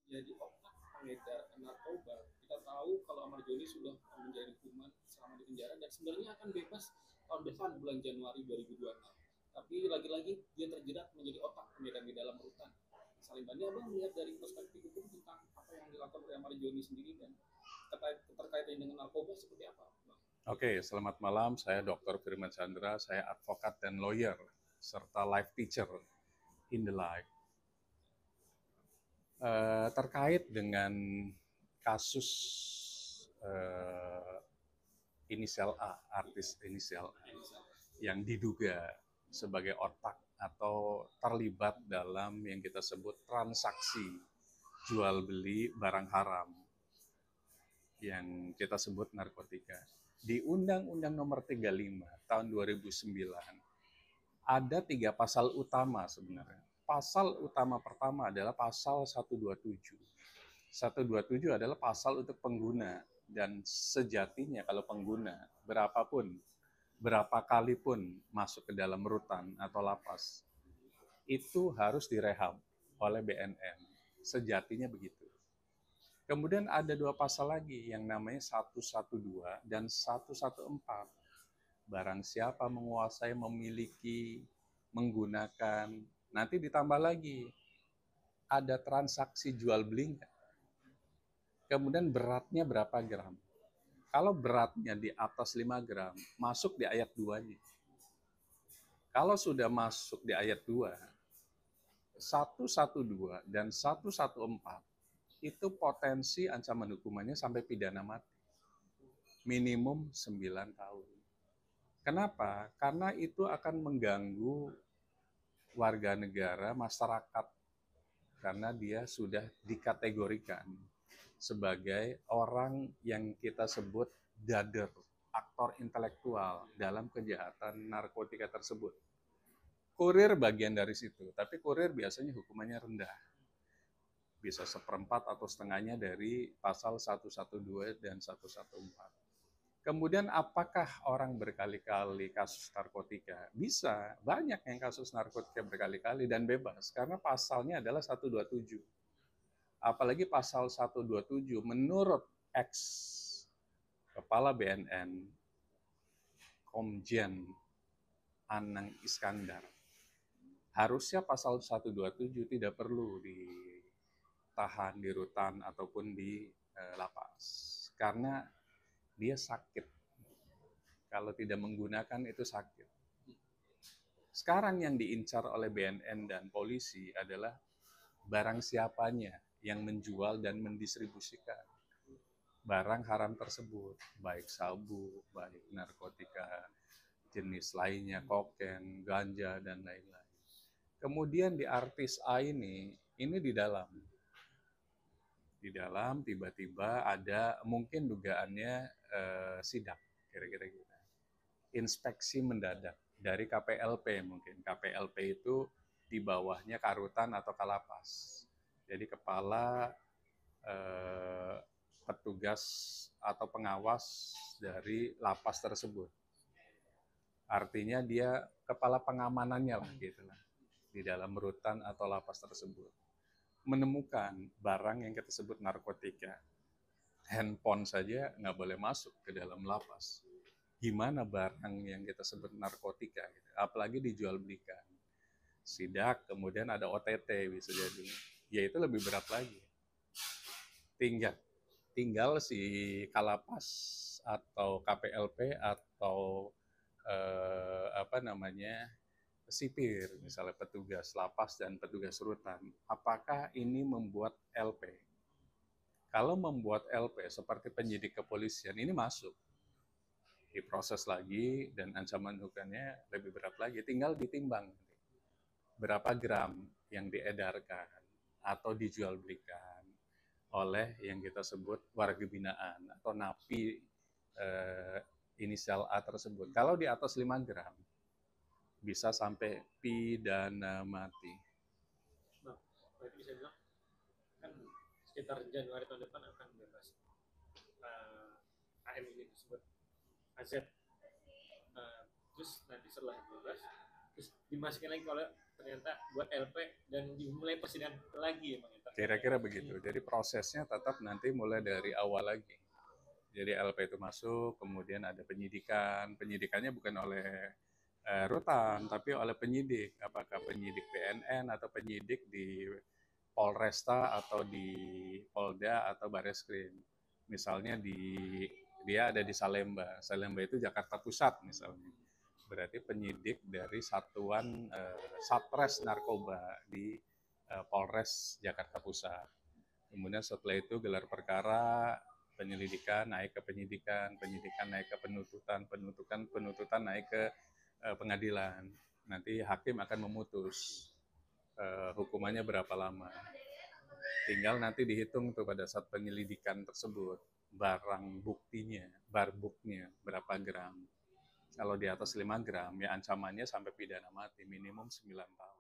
jadi otak pengedar narkoba. Kita tahu kalau Ahmad Joni sudah menjalani hukuman selama di penjara dan sebenarnya akan bebas tahun depan bulan Januari 2026. Tapi lagi-lagi dia terjerat menjadi otak pengedar di dalam rutan. Saling Bandi, abang melihat dari perspektif hukum tentang apa yang dilakukan oleh Ahmad Joni sendiri dan terkait dengan narkoba seperti apa, bang? Oke, selamat malam. Saya Dr. Firman Chandra. Saya advokat dan lawyer serta life teacher in the life. Terkait dengan kasus inisial A, artis inisial A, yang diduga sebagai otak atau terlibat dalam yang kita sebut transaksi jual beli barang haram yang kita sebut narkotika. Di Undang-Undang Nomor 35 tahun 2009 ada 3 pasal utama sebenarnya. Pasal utama pertama adalah pasal 127. 127 adalah pasal untuk pengguna, dan sejatinya kalau pengguna berapapun, berapa kali pun masuk ke dalam rutan atau lapas, itu harus direhab oleh BNN. Sejatinya begitu. Kemudian ada 2 pasal lagi yang namanya 112 dan 114. Barang siapa menguasai, memiliki, menggunakan, nanti ditambah lagi ada transaksi jual beli. Kemudian beratnya berapa gram. Kalau beratnya di atas 5 gram, masuk di ayat 2-nya. Kalau sudah masuk di ayat 2, 112 dan 114 itu potensi ancaman hukumannya sampai pidana mati. Minimum 9 tahun. Kenapa? Karena itu akan mengganggu warga negara, masyarakat, karena dia sudah dikategorikan sebagai orang yang kita sebut dader, aktor intelektual dalam kejahatan narkotika tersebut. Kurir bagian dari situ, tapi kurir biasanya hukumannya rendah. Bisa seperempat atau setengahnya dari pasal 112 dan 114. Kemudian apakah orang berkali-kali kasus narkotika? Bisa, banyak yang kasus narkotika berkali-kali dan bebas, karena pasalnya adalah 127. Apalagi pasal 127 menurut ex Kepala BNN, Komjen Anang Iskandar, harusnya pasal 127 tidak perlu ditahan di rutan ataupun di lapas, karena dia sakit. Kalau tidak menggunakan itu sakit. Sekarang yang diincar oleh BNN dan polisi adalah barang siapanya yang menjual dan mendistribusikan barang haram tersebut, baik sabu, baik narkotika jenis lainnya, kokain, ganja, dan lain-lain. Kemudian di artis A ini di dalam tiba-tiba ada mungkin dugaannya sidak, kira-kira gitu. Inspeksi mendadak dari KPLP, mungkin KPLP itu di bawahnya Karutan atau Kalapas. Jadi kepala petugas atau pengawas dari lapas tersebut. Artinya dia kepala pengamanannya lah gitu lah di dalam rutan atau lapas tersebut. Menemukan barang yang kita sebut narkotika. Handphone saja nggak boleh masuk ke dalam lapas. Gimana barang yang kita sebut narkotika, gitu. Apalagi dijual belikan. Sidak, kemudian ada OTT bisa jadi. Ya itu lebih berat lagi. Tinggal si Kalapas atau KPLP atau sipir, misalnya petugas lapas dan petugas rutan. Apakah ini membuat LP? Kalau membuat LP seperti penyidik kepolisian, ini masuk. Diproses lagi dan ancaman hukumannya lebih berat lagi. Tinggal ditimbang berapa gram yang diedarkan atau dijual belikan oleh yang kita sebut warga binaan atau napi inisial A tersebut. Kalau di atas 5 gram, bisa sampai pidana mati. Bang, berarti bisa bilang kan sekitar Januari tahun depan akan bebas AM ini tersebut AZ. Terus nanti setelah bebas terus dimasukin lagi kalau ternyata buat LP dan dimulai persidangan lagi ya bang. Kira-kira begitu. Jadi prosesnya tetap nanti mulai dari awal lagi. Jadi LP itu masuk, kemudian ada penyidikan. Penyidikannya bukan oleh rutan, tapi oleh penyidik. Apakah penyidik BNN atau penyidik di Polresta atau di Polda atau Bareskrim. Misalnya dia ada di Salemba. Salemba itu Jakarta Pusat misalnya. Berarti penyidik dari satuan Satres Narkoba di Polres Jakarta Pusat. Kemudian setelah itu gelar perkara, penyelidikan naik ke penyidikan, penyidikan naik ke penuntutan, penuntutan naik ke pengadilan. Nanti hakim akan memutus hukumannya berapa lama. Tinggal nanti dihitung tuh pada saat penyelidikan tersebut, barang buktinya, barbuknya berapa gram. Kalau di atas 5 gram, ya ancamannya sampai pidana mati, minimum 9 tahun.